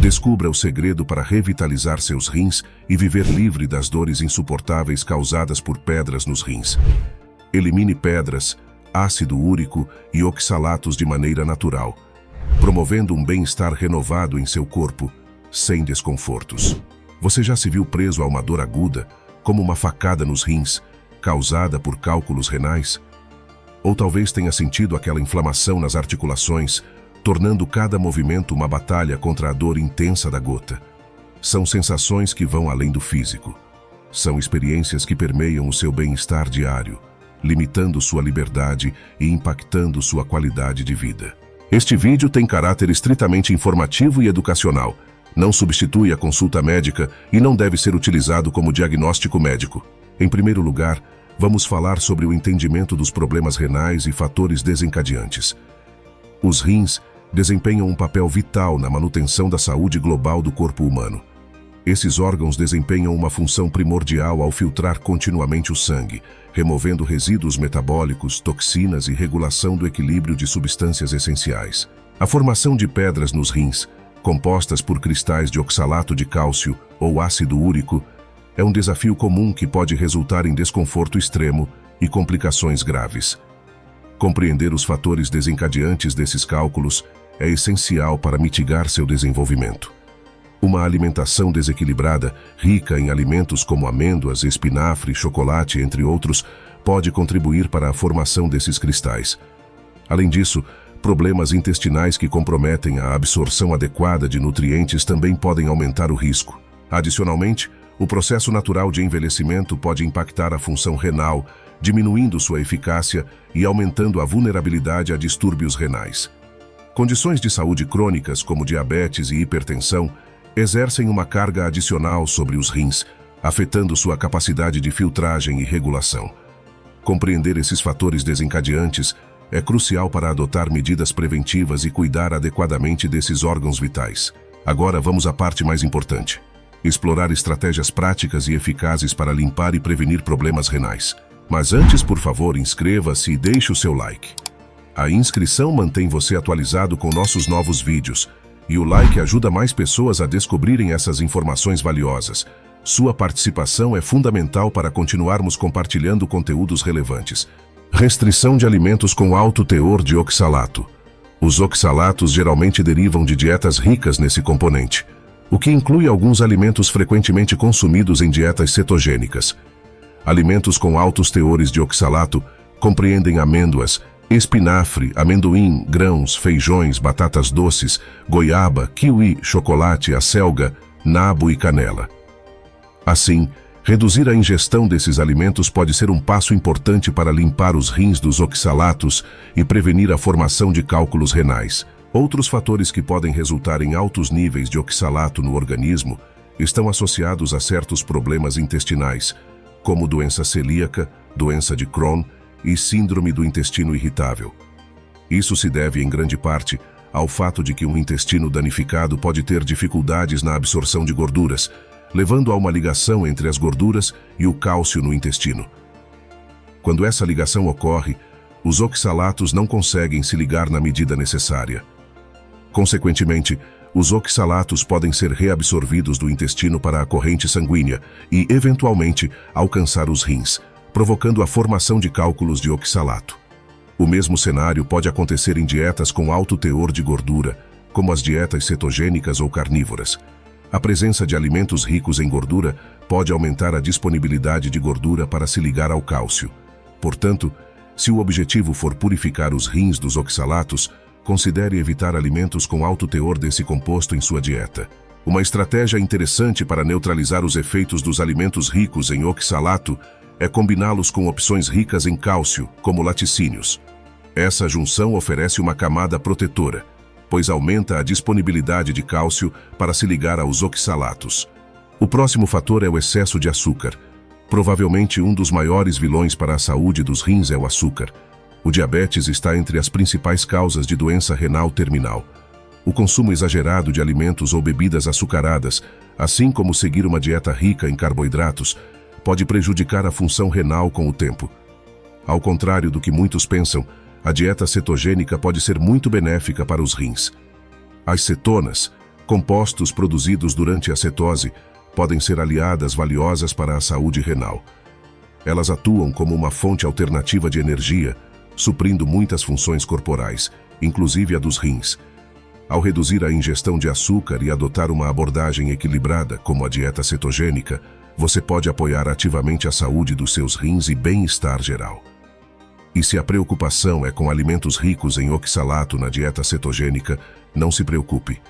Descubra o segredo para revitalizar seus rins e viver livre das dores insuportáveis causadas por pedras nos rins. Elimine pedras, ácido úrico e oxalatos de maneira natural, promovendo um bem-estar renovado em seu corpo, sem desconfortos. Você já se viu preso a uma dor aguda, como uma facada nos rins, causada por cálculos renais? Ou talvez tenha sentido aquela inflamação nas articulações, tornando cada movimento uma batalha contra a dor intensa da gota. São sensações que vão além do físico. São experiências que permeiam o seu bem-estar diário, limitando sua liberdade e impactando sua qualidade de vida. Este vídeo tem caráter estritamente informativo e educacional. Não substitui a consulta médica e não deve ser utilizado como diagnóstico médico. Em primeiro lugar, vamos falar sobre o entendimento dos problemas renais e fatores desencadeantes. Os rins desempenham um papel vital na manutenção da saúde global do corpo humano. Esses órgãos desempenham uma função primordial ao filtrar continuamente o sangue, removendo resíduos metabólicos, toxinas e regulação do equilíbrio de substâncias essenciais. A formação de pedras nos rins, compostas por cristais de oxalato de cálcio ou ácido úrico, é um desafio comum que pode resultar em desconforto extremo e complicações graves. Compreender os fatores desencadeantes desses cálculos é essencial para mitigar seu desenvolvimento. Uma alimentação desequilibrada, rica em alimentos como amêndoas, espinafre, chocolate, entre outros, pode contribuir para a formação desses cristais. Além disso, problemas intestinais que comprometem a absorção adequada de nutrientes também podem aumentar o risco. Adicionalmente, o processo natural de envelhecimento pode impactar a função renal, diminuindo sua eficácia e aumentando a vulnerabilidade a distúrbios renais. Condições de saúde crônicas, como diabetes e hipertensão, exercem uma carga adicional sobre os rins, afetando sua capacidade de filtragem e regulação. Compreender esses fatores desencadeantes é crucial para adotar medidas preventivas e cuidar adequadamente desses órgãos vitais. Agora vamos à parte mais importante: explorar estratégias práticas e eficazes para limpar e prevenir problemas renais. Mas antes, por favor, inscreva-se e deixe o seu like. A inscrição mantém você atualizado com nossos novos vídeos, e o like ajuda mais pessoas a descobrirem essas informações valiosas. Sua participação é fundamental para continuarmos compartilhando conteúdos relevantes. Restrição de alimentos com alto teor de oxalato. Os oxalatos geralmente derivam de dietas ricas nesse componente, o que inclui alguns alimentos frequentemente consumidos em dietas cetogênicas. Alimentos com altos teores de oxalato compreendem amêndoas, espinafre, amendoim, grãos, feijões, batatas doces, goiaba, kiwi, chocolate, acelga, nabo e canela. Assim, reduzir a ingestão desses alimentos pode ser um passo importante para limpar os rins dos oxalatos e prevenir a formação de cálculos renais. Outros fatores que podem resultar em altos níveis de oxalato no organismo estão associados a certos problemas intestinais, como doença celíaca, doença de Crohn e síndrome do intestino irritável. Isso se deve, em grande parte, ao fato de que um intestino danificado pode ter dificuldades na absorção de gorduras, levando a uma ligação entre as gorduras e o cálcio no intestino. Quando essa ligação ocorre, os oxalatos não conseguem se ligar na medida necessária. Consequentemente, os oxalatos podem ser reabsorvidos do intestino para a corrente sanguínea e, eventualmente, alcançar os rins, provocando a formação de cálculos de oxalato. O mesmo cenário pode acontecer em dietas com alto teor de gordura, como as dietas cetogênicas ou carnívoras. A presença de alimentos ricos em gordura pode aumentar a disponibilidade de gordura para se ligar ao cálcio. Portanto, se o objetivo for purificar os rins dos oxalatos, considere evitar alimentos com alto teor desse composto em sua dieta. Uma estratégia interessante para neutralizar os efeitos dos alimentos ricos em oxalato é combiná-los com opções ricas em cálcio, como laticínios. Essa junção oferece uma camada protetora, pois aumenta a disponibilidade de cálcio para se ligar aos oxalatos. O próximo fator é o excesso de açúcar. Provavelmente um dos maiores vilões para a saúde dos rins é o açúcar. O diabetes está entre as principais causas de doença renal terminal. O consumo exagerado de alimentos ou bebidas açucaradas, assim como seguir uma dieta rica em carboidratos, pode prejudicar a função renal com o tempo. Ao contrário do que muitos pensam, a dieta cetogênica pode ser muito benéfica para os rins. As cetonas, Compostos produzidos durante a cetose podem ser aliadas valiosas para a saúde renal. Elas atuam como uma fonte alternativa de energia, suprindo muitas funções corporais, inclusive a dos rins. Ao reduzir a ingestão de açúcar e adotar uma abordagem equilibrada, como a dieta cetogênica, você pode apoiar ativamente a saúde dos seus rins e bem-estar geral. E se a preocupação é com alimentos ricos em oxalato na dieta cetogênica, não se preocupe.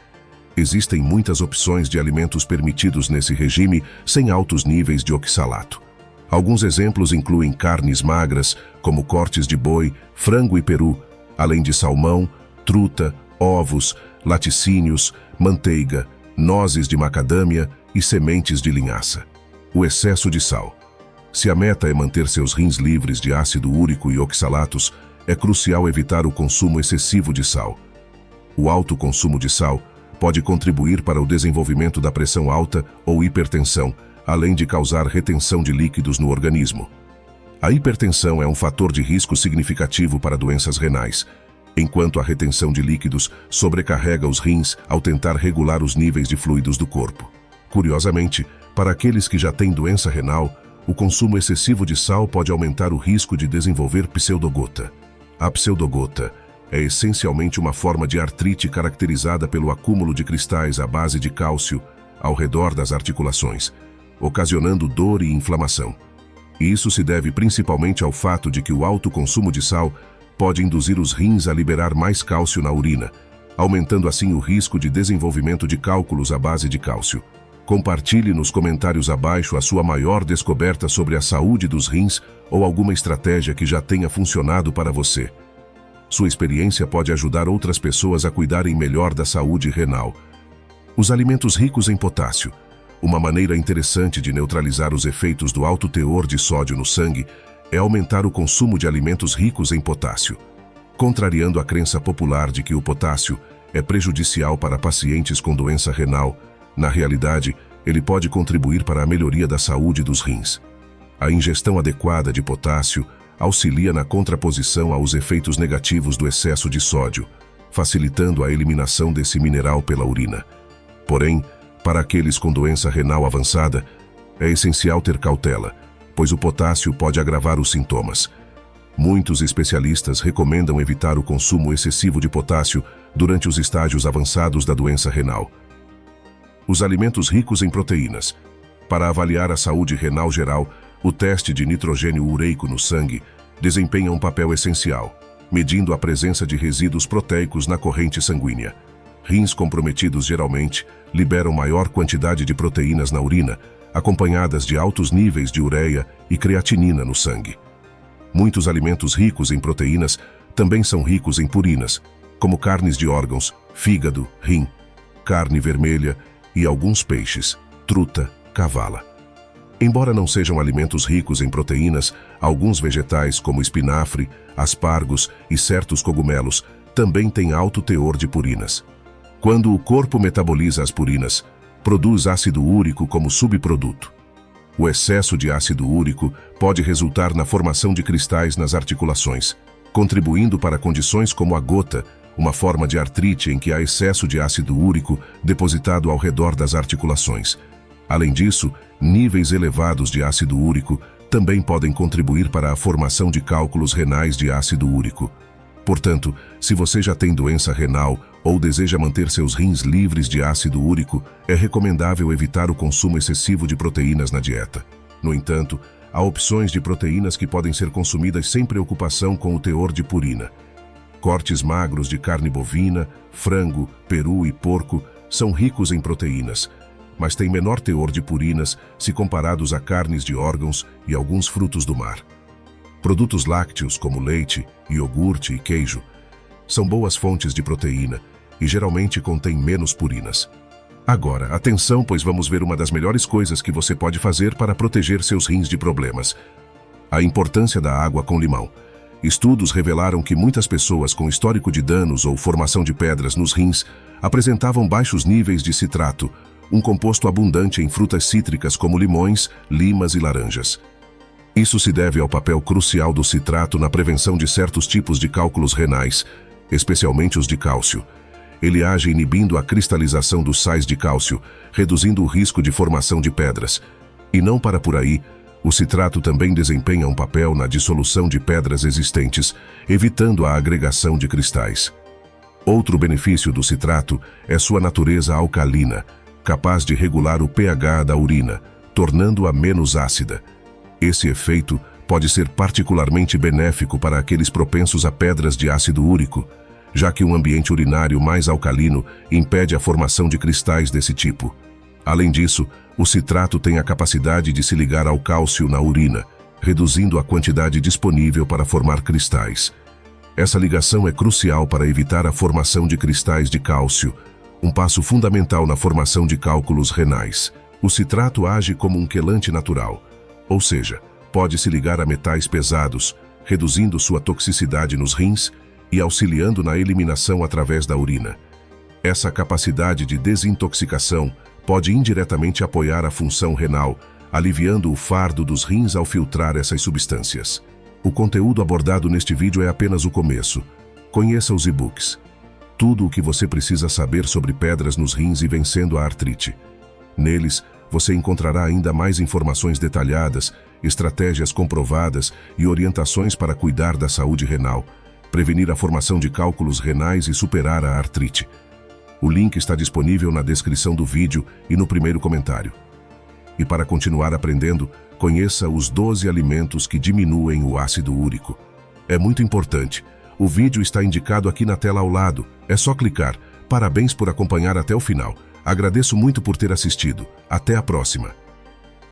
Existem muitas opções de alimentos permitidos nesse regime sem altos níveis de oxalato. Alguns exemplos incluem carnes magras, como cortes de boi, frango e peru, além de salmão, truta, ovos, laticínios, manteiga, nozes de macadâmia e sementes de linhaça. O excesso de sal. Se a meta é manter seus rins livres de ácido úrico e oxalatos, é crucial evitar o consumo excessivo de sal. O alto consumo de sal pode contribuir para o desenvolvimento da pressão alta ou hipertensão, além de causar retenção de líquidos no organismo. A hipertensão é um fator de risco significativo para doenças renais, enquanto a retenção de líquidos sobrecarrega os rins ao tentar regular os níveis de fluidos do corpo. Curiosamente, para aqueles que já têm doença renal, o consumo excessivo de sal pode aumentar o risco de desenvolver pseudogota. A pseudogota é essencialmente uma forma de artrite caracterizada pelo acúmulo de cristais à base de cálcio ao redor das articulações, ocasionando dor e inflamação. E isso se deve principalmente ao fato de que o alto consumo de sal pode induzir os rins a liberar mais cálcio na urina, aumentando assim o risco de desenvolvimento de cálculos à base de cálcio. Compartilhe nos comentários abaixo a sua maior descoberta sobre a saúde dos rins ou alguma estratégia que já tenha funcionado para você. Sua experiência pode ajudar outras pessoas a cuidarem melhor da saúde renal. Os alimentos ricos em potássio. Uma maneira interessante de neutralizar os efeitos do alto teor de sódio no sangue é aumentar o consumo de alimentos ricos em potássio. Contrariando a crença popular de que o potássio é prejudicial para pacientes com doença renal, na realidade, ele pode contribuir para a melhoria da saúde dos rins. A ingestão adequada de potássio auxilia na contraposição aos efeitos negativos do excesso de sódio, facilitando a eliminação desse mineral pela urina. Porém, para aqueles com doença renal avançada, é essencial ter cautela, pois o potássio pode agravar os sintomas. Muitos especialistas recomendam evitar o consumo excessivo de potássio durante os estágios avançados da doença renal. Os alimentos ricos em proteínas. Para avaliar a saúde renal geral, o teste de nitrogênio ureico no sangue desempenha um papel essencial, medindo a presença de resíduos proteicos na corrente sanguínea. Rins comprometidos geralmente liberam maior quantidade de proteínas na urina, acompanhadas de altos níveis de ureia e creatinina no sangue. Muitos alimentos ricos em proteínas também são ricos em purinas, como carnes de órgãos, fígado, rim, carne vermelha e alguns peixes, truta, cavala. Embora não sejam alimentos ricos em proteínas, alguns vegetais como espinafre, aspargos e certos cogumelos também têm alto teor de purinas. Quando o corpo metaboliza as purinas, produz ácido úrico como subproduto. O excesso de ácido úrico pode resultar na formação de cristais nas articulações, contribuindo para condições como a gota, uma forma de artrite em que há excesso de ácido úrico depositado ao redor das articulações. Além disso, níveis elevados de ácido úrico também podem contribuir para a formação de cálculos renais de ácido úrico. Portanto, se você já tem doença renal ou deseja manter seus rins livres de ácido úrico, é recomendável evitar o consumo excessivo de proteínas na dieta. No entanto, há opções de proteínas que podem ser consumidas sem preocupação com o teor de purina. Cortes magros de carne bovina, frango, peru e porco são ricos em proteínas, mas têm menor teor de purinas se comparados a carnes de órgãos e alguns frutos do mar. Produtos lácteos como leite, iogurte e queijo são boas fontes de proteína e geralmente contêm menos purinas. Agora, atenção, pois vamos ver uma das melhores coisas que você pode fazer para proteger seus rins de problemas. A importância da água com limão. Estudos revelaram que muitas pessoas com histórico de danos ou formação de pedras nos rins apresentavam baixos níveis de citrato, um composto abundante em frutas cítricas como limões, limas e laranjas. Isso se deve ao papel crucial do citrato na prevenção de certos tipos de cálculos renais, especialmente os de cálcio. Ele age inibindo a cristalização dos sais de cálcio, reduzindo o risco de formação de pedras. E não para por aí, o citrato também desempenha um papel na dissolução de pedras existentes, evitando a agregação de cristais. Outro benefício do citrato é sua natureza alcalina, capaz de regular o pH da urina, tornando-a menos ácida. Esse efeito pode ser particularmente benéfico para aqueles propensos a pedras de ácido úrico, já que um ambiente urinário mais alcalino impede a formação de cristais desse tipo. Além disso, o citrato tem a capacidade de se ligar ao cálcio na urina, reduzindo a quantidade disponível para formar cristais. Essa ligação é crucial para evitar a formação de cristais de cálcio, um passo fundamental na formação de cálculos renais. O citrato age como um quelante natural, ou seja, pode se ligar a metais pesados, reduzindo sua toxicidade nos rins e auxiliando na eliminação através da urina. Essa capacidade de desintoxicação pode indiretamente apoiar a função renal, aliviando o fardo dos rins ao filtrar essas substâncias. O conteúdo abordado neste vídeo é apenas o começo. Conheça os e-books. Tudo o que você precisa saber sobre pedras nos rins e vencendo a artrite. Neles, você encontrará ainda mais informações detalhadas, estratégias comprovadas e orientações para cuidar da saúde renal, prevenir a formação de cálculos renais e superar a artrite. O link está disponível na descrição do vídeo e no primeiro comentário. E para continuar aprendendo, conheça os 12 alimentos que diminuem o ácido úrico. É muito importante. O vídeo está indicado aqui na tela ao lado. É só clicar. Parabéns por acompanhar até o final. Agradeço muito por ter assistido. Até a próxima.